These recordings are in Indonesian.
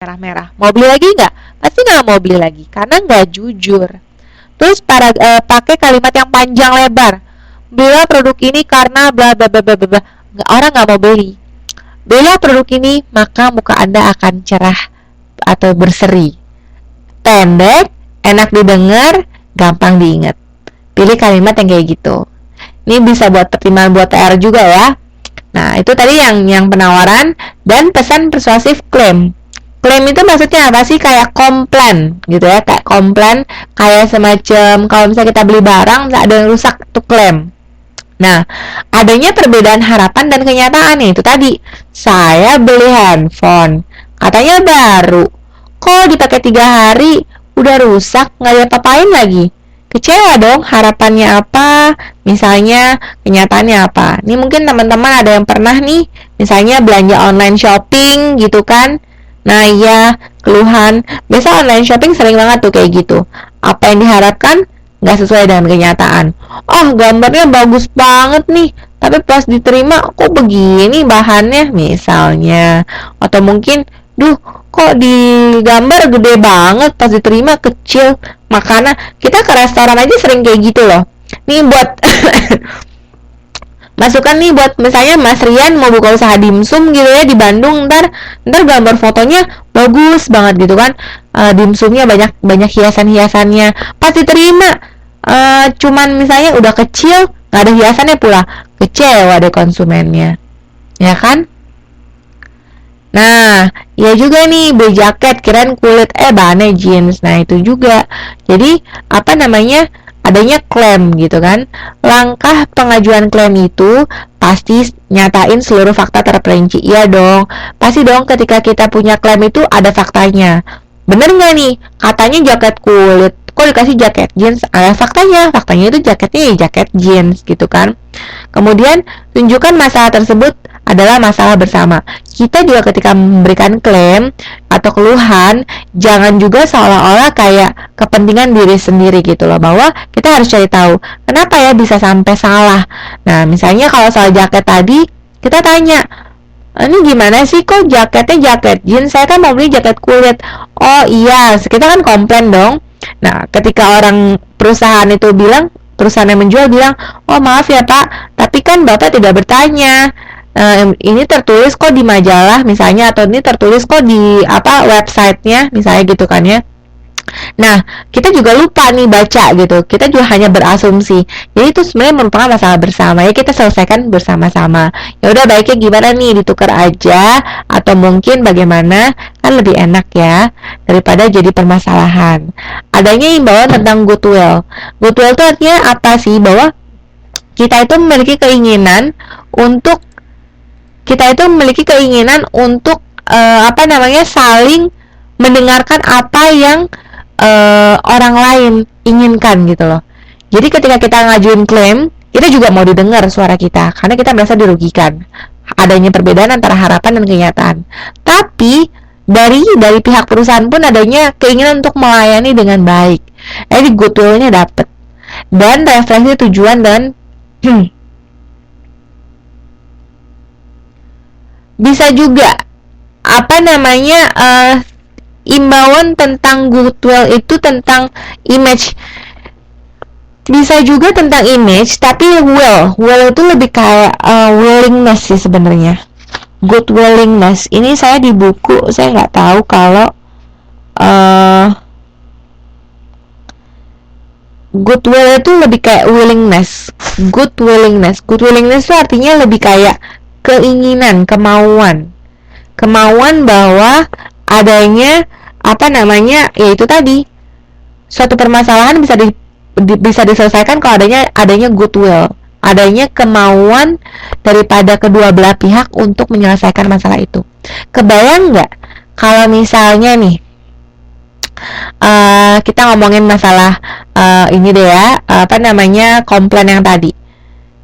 merah-merah. Mau beli lagi nggak? Pasti nggak mau beli lagi karena nggak jujur. Terus pakai kalimat yang panjang lebar. Belilah produk ini karena bla bla bla bla bla. Orang nggak mau beli. Belilah produk ini maka muka Anda akan cerah atau berseri. Pendek, enak didengar, gampang diingat. Pilih kalimat yang kayak gitu. Ini bisa buat pertimbangan buat TR juga ya. Nah, itu tadi yang penawaran dan pesan persuasif klaim. Klaim itu maksudnya apa sih? Kayak komplain gitu ya, kayak komplain, kayak semacam kalau misalnya kita beli barang ada yang rusak tuh klaim. Nah, adanya perbedaan harapan dan kenyataan nih, itu tadi. Saya beli handphone, katanya baru. Kok dipakai 3 hari, udah rusak, nggak diapa-apain lagi. Kecewa dong, harapannya apa, misalnya kenyataannya apa. Ini mungkin teman-teman ada yang pernah nih, misalnya belanja online shopping gitu kan. Nah iya, keluhan. Biasa online shopping sering banget tuh kayak gitu. Apa yang diharapkan nggak sesuai dengan kenyataan. Oh, gambarnya bagus banget nih, tapi pas diterima kok begini bahannya misalnya. Atau mungkin, duh, kok di gambar gede banget, pas diterima kecil. Makanya kita ke restoran aja sering kayak gitu loh. Nih buat masukan nih buat misalnya Mas Rian mau buka usaha dimsum gitu ya di Bandung, ntar gambar fotonya bagus banget gitu kan. Dimsumnya banyak hiasan-hiasannya, pas diterima cuman misalnya udah kecil, nggak ada hiasannya pula, kecewa deh konsumennya, ya kan? Nah, ya juga nih beli jaket kirain kulit, bahannya jeans. Nah, itu juga. Jadi, apa namanya? Adanya klaim gitu kan. Langkah pengajuan klaim itu pasti nyatain seluruh fakta terperinci. Iya dong. Pasti dong ketika kita punya klaim itu ada faktanya. Bener nggak nih? Katanya jaket kulit, kok dikasih jaket jeans? Ada faktanya. Faktanya itu jaketnya ya jaket jeans gitu kan. Kemudian, tunjukkan masalah tersebut adalah masalah bersama. Kita juga ketika memberikan klaim atau keluhan, jangan juga seolah-olah kayak kepentingan diri sendiri gitu loh, bahwa kita harus cari tahu kenapa ya bisa sampai salah. Nah, misalnya kalau soal jaket tadi, kita tanya, ini gimana sih kok jaketnya jaket jeans, saya kan mau beli jaket kulit. Oh iya, kita kan komplain dong. Nah, ketika perusahaan yang menjual bilang, oh maaf ya Pak, tapi kan Bapak tidak bertanya. Ini tertulis kok di majalah misalnya, atau ini tertulis kok di websitenya misalnya gitu kan ya. Nah, kita juga lupa nih baca gitu. Kita juga hanya berasumsi. Jadi itu sebenarnya merupakan masalah bersama. Ya kita selesaikan bersama-sama. Ya udah, baiknya gimana nih, ditukar aja atau mungkin bagaimana, kan lebih enak ya daripada jadi permasalahan. Adanya imbauan tentang goodwill. Goodwill itu artinya apa sih? Bahwa kita itu memiliki keinginan untuk saling mendengarkan apa yang orang lain inginkan gitu loh. Jadi ketika kita ngajuin klaim, kita juga mau didengar suara kita karena kita merasa dirugikan. Adanya perbedaan antara harapan dan kenyataan. Tapi dari pihak perusahaan pun adanya keinginan untuk melayani dengan baik. Jadi goodwill-nya dapet. Dan refleksi tujuan dan bisa juga imbauan tentang goodwill itu tentang image. Bisa juga tentang image, tapi will itu lebih kayak willingness sih sebenarnya. Good willingness. Ini saya di buku, saya nggak tahu kalau goodwill itu lebih kayak willingness. Good willingness itu artinya lebih kayak keinginan, kemauan bahwa adanya yaitu tadi suatu permasalahan bisa diselesaikan kalau adanya goodwill, adanya kemauan daripada kedua belah pihak untuk menyelesaikan masalah itu. Kebayang nggak kalau misalnya nih kita ngomongin masalah ini deh ya, komplain yang tadi.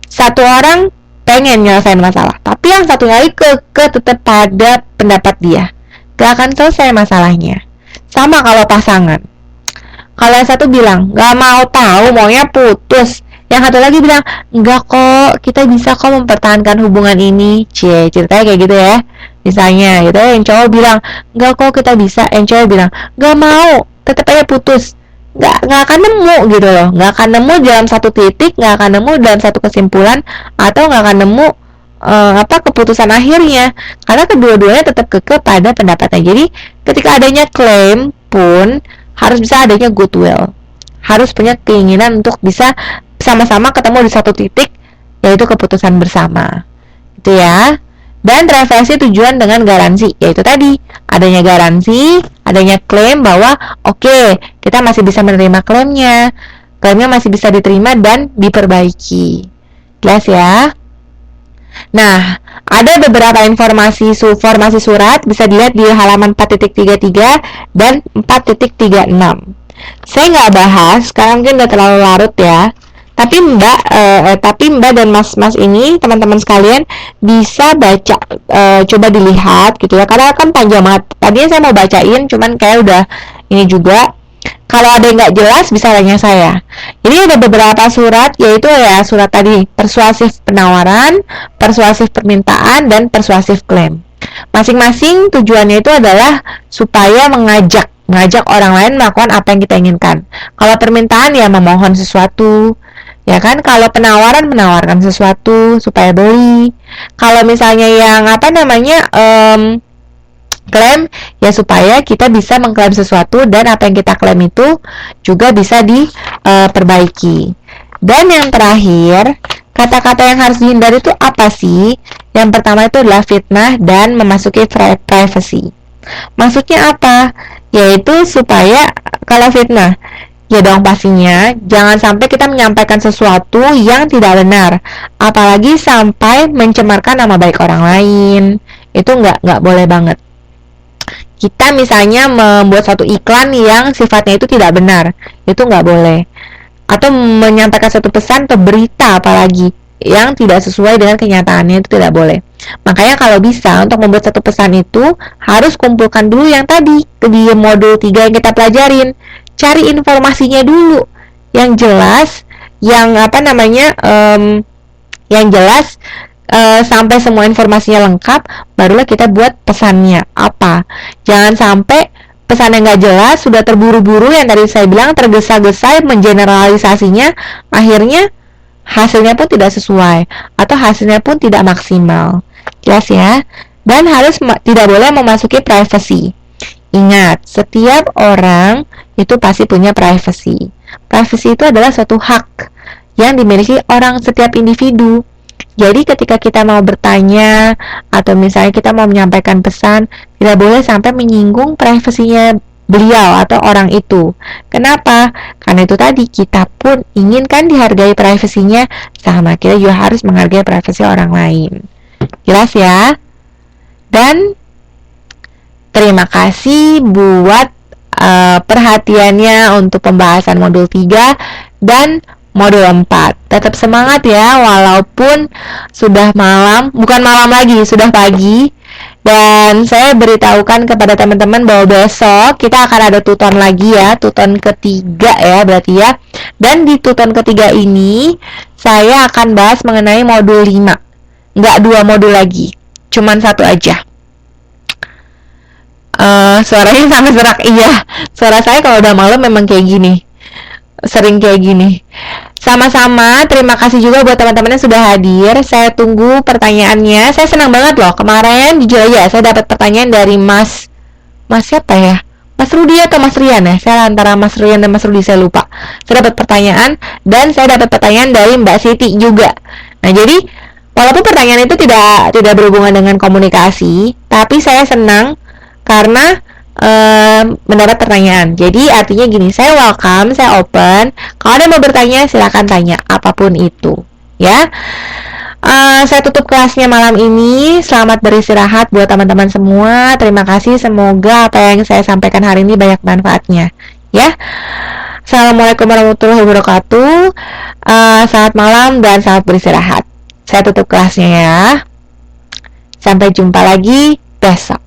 Satu orang pengen nyelesain masalah, tapi yang satu lagi tetap pada pendapat dia, gak akan selesai masalahnya. Sama kalau pasangan, kalau yang satu bilang gak mau tahu, maunya putus, yang satu lagi bilang enggak kok, kita bisa kok mempertahankan hubungan ini. Ceritanya kayak gitu ya. Misalnya gitu, yang cowok bilang nggak kok kita bisa, yang cowok bilang nggak mau, tetap aja putus. Nggak akan nemu gitu loh, nggak akan nemu dalam satu titik, nggak akan nemu dalam satu kesimpulan, atau nggak akan nemu keputusan akhirnya, karena kedua-duanya tetap kekeh pada pendapatnya. Jadi ketika adanya klaim pun harus bisa adanya goodwill, harus punya keinginan untuk bisa sama-sama ketemu di satu titik, yaitu keputusan bersama itu ya. Dan referensi tujuan dengan garansi, yaitu tadi adanya garansi, adanya klaim bahwa oke, kita masih bisa menerima klaimnya masih bisa diterima dan diperbaiki. Jelas ya? Nah, ada beberapa formasi surat bisa dilihat di halaman 4.33 dan 4.36. Saya nggak bahas karena mungkin udah terlalu larut ya. Tapi Mbak dan Mas ini, teman-teman sekalian, bisa baca, coba dilihat gitu ya, karena kan panjang banget. Tadinya saya mau bacain, cuman kayak udah ini juga. Kalau ada yang nggak jelas bisa tanya saya. Jadi ada beberapa surat, yaitu ya surat tadi, persuasif penawaran, persuasif permintaan, dan persuasif klaim. Masing-masing tujuannya itu adalah supaya mengajak orang lain melakukan apa yang kita inginkan. Kalau permintaan ya memohon sesuatu, ya kan. Kalau penawaran, menawarkan sesuatu supaya beli. Kalau misalnya yang klaim ya supaya kita bisa mengklaim sesuatu dan apa yang kita klaim itu juga bisa diperbaiki. Dan yang terakhir, kata-kata yang harus dihindari itu apa sih? Yang pertama itu adalah fitnah dan memasuki privacy. Maksudnya apa? Yaitu supaya kalau fitnah, ya dong pastinya jangan sampai kita menyampaikan sesuatu yang tidak benar, apalagi sampai mencemarkan nama baik orang lain. Itu nggak boleh banget. Kita misalnya membuat suatu iklan yang sifatnya itu tidak benar, itu nggak boleh. Atau menyampaikan satu pesan atau berita apalagi yang tidak sesuai dengan kenyataannya, itu tidak boleh. Makanya kalau bisa untuk membuat satu pesan itu harus kumpulkan dulu yang tadi di modul 3 yang kita pelajarin. Cari informasinya dulu yang jelas, yang jelas, sampai semua informasinya lengkap, barulah kita buat pesannya apa. Jangan sampai pesan yang nggak jelas, sudah terburu-buru, yang tadi saya bilang tergesa-gesa mengeneralisasinya, akhirnya hasilnya pun tidak sesuai atau hasilnya pun tidak maksimal. Jelas ya? Dan tidak boleh memasuki privacy. Ingat, setiap orang itu pasti punya privacy. Privacy itu adalah suatu hak yang dimiliki setiap individu. Jadi ketika kita mau bertanya atau misalnya kita mau menyampaikan pesan, tidak boleh sampai menyinggung privasinya beliau atau orang itu. Kenapa? Karena itu tadi, kita pun inginkan dihargai privasinya, sama kita juga harus menghargai privasi orang lain. Jelas ya? Dan terima kasih buat perhatiannya untuk pembahasan modul 3 dan modul 4. Tetap semangat ya, walaupun sudah bukan malam lagi, sudah pagi. Dan saya beritahukan kepada teman-teman bahwa besok kita akan ada tuton lagi ya, tuton ketiga ya berarti ya. Dan di tuton ketiga ini saya akan bahas mengenai modul 5. Nggak 2 modul lagi, cuman 1 aja. Suaranya sangat serak, iya. Suara saya kalau udah malam memang kayak gini, sering kayak gini. Sama-sama, terima kasih juga buat teman-teman yang sudah hadir. Saya tunggu pertanyaannya. Saya senang banget loh, kemarin jujur aja saya dapat pertanyaan dari Mas siapa ya? Mas Rudi atau Mas Rian ya? Saya antara Mas Rian dan Mas Rudi, saya lupa. Saya dapat pertanyaan, dan saya dapat pertanyaan dari Mbak Siti juga. Nah, jadi walaupun pertanyaan itu tidak berhubungan dengan komunikasi, tapi saya senang karena mendapat pertanyaan. Jadi artinya gini, saya welcome, saya open. Kalau ada yang mau bertanya, silakan tanya apapun itu ya. Saya tutup kelasnya malam ini. Selamat beristirahat buat teman-teman semua. Terima kasih, semoga apa yang saya sampaikan hari ini banyak manfaatnya ya. Assalamualaikum warahmatullahi wabarakatuh. Selamat malam dan selamat beristirahat. Saya tutup kelasnya ya. Sampai jumpa lagi besok.